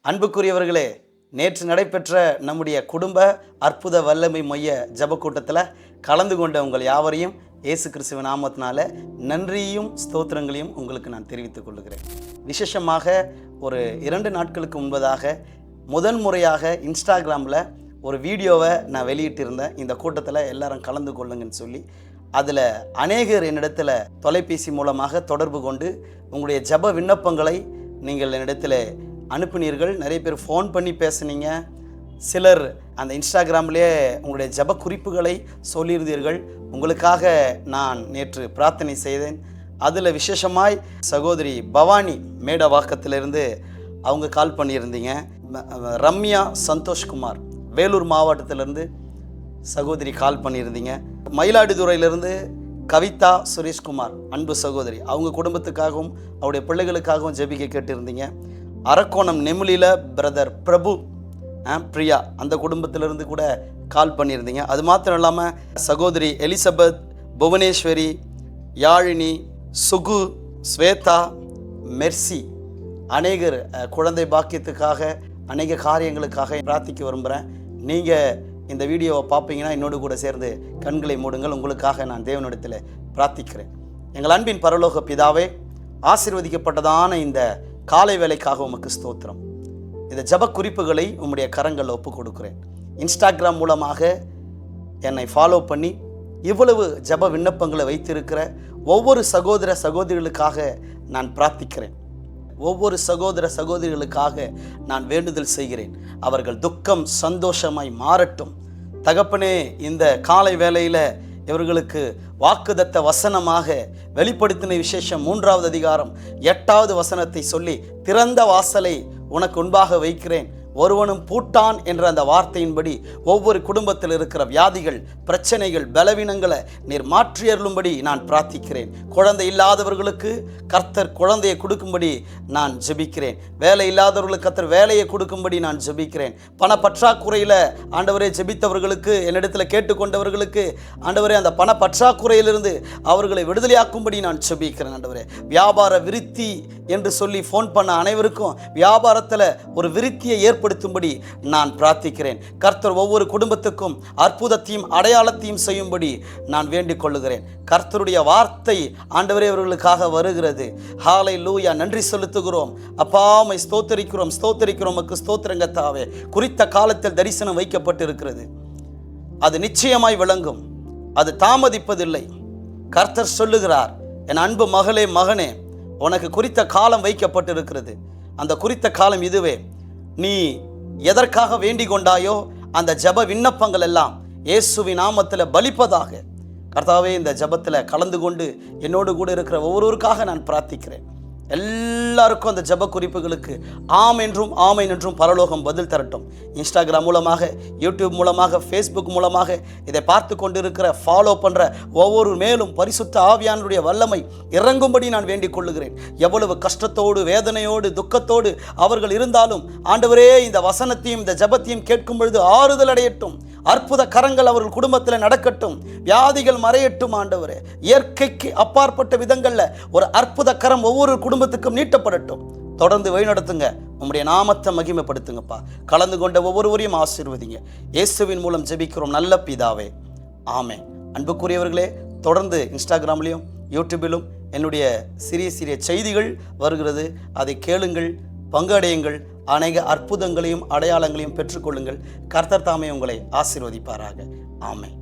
அன்புக்குரியவர்களே, நேற்று நடைபெற்ற நம்முடைய குடும்ப அற்புத வல்லமை மைய ஜப கூட்டத்தில் கலந்து கொண்ட உங்கள் யாவரையும் இயேசு கிறிஸ்துவின் நாமத்தினால நன்றியும் ஸ்தோத்திரங்களையும் உங்களுக்கு நான் தெரிவித்துக் கொள்கிறேன். விசேஷமாக ஒரு 2 நாட்களுக்கு முன்பதாக முதன்முறையாக இன்ஸ்டாகிராமில் ஒரு வீடியோவை நான் வெளியிட்டிருந்தேன். இந்த கூட்டத்தில் எல்லாரும் கலந்து கொள்ளுங்கன்னு சொல்லி அதில் அநேகர் என்னிடத்தில் தொலைபேசி மூலமாக தொடர்பு கொண்டு உங்களுடைய ஜப விண்ணப்பங்களை நீங்கள் என்னிடத்தில் அனுப்பினீர்கள். நிறைய பேர் ஃபோன் பண்ணி பேசுனீங்க. சிலர் அந்த இன்ஸ்டாகிராம்லேயே உங்களுடைய ஜப குறிப்புகளை சொல்லியிருந்தீர்கள். உங்களுக்காக நான் நேற்று பிரார்த்தனை செய்தேன். அதில் விசேஷமாய் சகோதரி பவானி மேடவாக்கத்திலிருந்து அவங்க கால் பண்ணியிருந்தீங்க. ரம்யா சந்தோஷ்குமார் வேலூர் மாவட்டத்திலேருந்து சகோதரி கால் பண்ணியிருந்தீங்க. மயிலாடுதுறையிலிருந்து கவிதா சுரேஷ்குமார் அன்பு சகோதரி, அவங்க குடும்பத்துக்காகவும் அவருடைய பிள்ளைகளுக்காகவும் ஜெபிக்க கேட்டிருந்தீங்க. அரக்கோணம் நெமிலியில் பிரதர் பிரபு பிரியா அந்த குடும்பத்திலிருந்து கூட கால் பண்ணியிருந்தீங்க. அது மாத்திரம் இல்லாமல் சகோதரி எலிசபெத், புவனேஸ்வரி, யாழினி, சுகு, ஸ்வேதா, மெர்சி அநேகர் குழந்தை பாக்கியத்துக்காக அநேக காரியங்களுக்காக பிரார்த்திக்க விரும்புகிறேன். நீங்கள் இந்த வீடியோவை பார்ப்பீங்கன்னா என்னோடு கூட சேர்ந்து கண்களை மூடுங்கள். உங்களுக்காக நான் தேவனிடத்தில் பிரார்த்திக்கிறேன். எங்கள் அன்பின் பரலோக பிதாவே, ஆசீர்வதிக்கப்பட்டதான இந்த காலை வேளைக்காக உமக்கு ஸ்தோத்திரம். இந்த ஜப குறிப்புகளை உம்முடைய கரங்களில் ஒப்பு கொடுக்கிறேன். இன்ஸ்டாகிராம் மூலமாக என்னை ஃபாலோ பண்ணி இவ்வளவு ஜப விண்ணப்பங்களை வைத்திருக்கிற ஒவ்வொரு சகோதர சகோதரிகளுக்காக நான் பிரார்த்திக்கிறேன். ஒவ்வொரு சகோதர சகோதரிகளுக்காக நான் வேண்டுதல் செய்கிறேன். அவர்கள் துக்கம் சந்தோஷமாய் மாறட்டும். தகப்பனே, இந்த காலை வேளையில் இவர்களுக்கு வாக்குதத்த வசனமாக வெளிப்படுத்தின விசேஷம் 3வது அதிகாரம் 8வது வசனத்தை சொல்லி, திறந்த வாசலை உனக்கு முன்பாக வைக்கிறேன், ஒருவனும் பூட்டான் என்ற அந்த வார்த்தையின்படி ஒவ்வொரு குடும்பத்தில் இருக்கிற வியாதிகள், பிரச்சனைகள், பலவீனங்களை நீர் மாற்றியருளும்படி நான் பிரார்த்திக்கிறேன். குழந்தை இல்லாதவர்களுக்கு கர்த்தர் குழந்தையை கொடுக்கும்படி நான் ஜெபிக்கிறேன். வேலை இல்லாதவர்களுக்கு கர்த்தர் வேலையை கொடுக்கும்படி நான் ஜெபிக்கிறேன். பண பற்றாக்குறையில் ஆண்டவரே ஜெபித்தவர்களுக்கு, என்னிடத்தில் கேட்டுக்கொண்டவர்களுக்கு ஆண்டவரே அந்த பண பற்றாக்குறையிலிருந்து அவர்களை விடுதலையாக்கும்படி நான் ஜெபிக்கிறேன். ஆண்டவரே, வியாபார விருத்தி என்று சொல்லி ஃபோன் பண்ண அனைவருக்கும் வியாபாரத்தில் ஒரு விருத்தியை ஏற்படுத்தும்படி நான் பிரார்த்திக்கிறேன். கர்த்தர் ஒவ்வொரு குடும்பத்துக்கும் அற்புதத்தையும் அடையாளத்தையும் செய்யும்படி நான் வேண்டிக் கொள்ளுகிறேன். கர்த்தருடைய வார்த்தை ஆண்டவரே அவர்களுக்காக வருகிறது. ஹல்லேலூயா, நன்றி செலுத்துகிறோம் அப்பா, உம்மை ஸ்தோத்தரிக்கிறோம் ஸ்தோத்தரிக்கிறோம். உமக்கு ஸ்தோத்திரங்கத்தாவே. குறித்த காலத்தில் தரிசனம் வைக்கப்பட்டிருக்கிறது. அது நிச்சயமாய் விளங்கும். அது தாமதிப்பதில்லை. கர்த்தர் சொல்லுகிறார், என் அன்பு மகளே, மகனே, உனக்கு குறித்த காலம் வைக்கப்பட்டிருக்கிறது. அந்த குறித்த காலம் இதுவே. நீ எதற்காக வேண்டிக் கொண்டாயோ அந்த ஜப விண்ணப்பங்கள் எல்லாம் இயேசுவின் நாமத்தில் பலிப்பதாக. கர்த்தாவே, இந்த ஜபத்தில் கலந்து கொண்டு என்னோடு கூட இருக்கிற ஒவ்வொருவருக்காக நான் பிரார்த்திக்கிறேன். எல்லாருக்கும் அந்த ஜப குறிப்புகளுக்கு ஆம் என்றும் ஆமேன் என்றும் பரலோகம் பதில் தரட்டும். இன்ஸ்டாகிராம் மூலமாக, யூடியூப் மூலமாக, ஃபேஸ்புக் மூலமாக இதை பார்த்து கொண்டு இருக்கிற, ஃபாலோ பண்ணுற ஒவ்வொரு மேலும் பரிசுத்த ஆவியானுடைய வல்லமை இறங்கும்படி நான் வேண்டிக் கொள்ளுகிறேன். எவ்வளவு கஷ்டத்தோடு, வேதனையோடு, துக்கத்தோடு அவர்கள் இருந்தாலும் ஆண்டவரே, இந்த வசனத்தையும் இந்த ஜபத்தையும் கேட்கும் பொழுது ஆறுதல் அடையட்டும். அற்புத கரங்கள் அவர்கள் குடும்பத்தில் நடக்கட்டும். வியாதிகள் மறையட்டும். ஆண்டவரே, இயற்கைக்கு அப்பாற்பட்ட விதங்களில் ஒரு அற்புத கரம் ஒவ்வொரு குடும்பத்துக்கும் நீட்டப்படட்டும். தொடர்ந்து வழிநடத்துங்க. உம்முடைய நாமத்தை மகிமைப்படுத்துங்கப்பா. கலந்து கொண்ட ஒவ்வொருவரையும் ஆசீர்வதிங்க. இயேசுவின் மூலம் ஜெபிக்கிறோம் நல்ல பிதாவே, ஆமென். அன்புக்குரியவர்களே, தொடர்ந்து இன்ஸ்டாகிராம்லையும் யூடியூபிலும் என்னுடைய சிறிய சிறிய செய்திகள் வருகிறது. அதை கேளுங்கள், பங்கடையுங்கள். அநேக அற்புதங்களையும் அடையாளங்களையும் பெற்றுக்கொள்ளுங்கள். கர்த்தர் தாமே உங்களை ஆசீர்வதிப்பாராக. ஆமென்.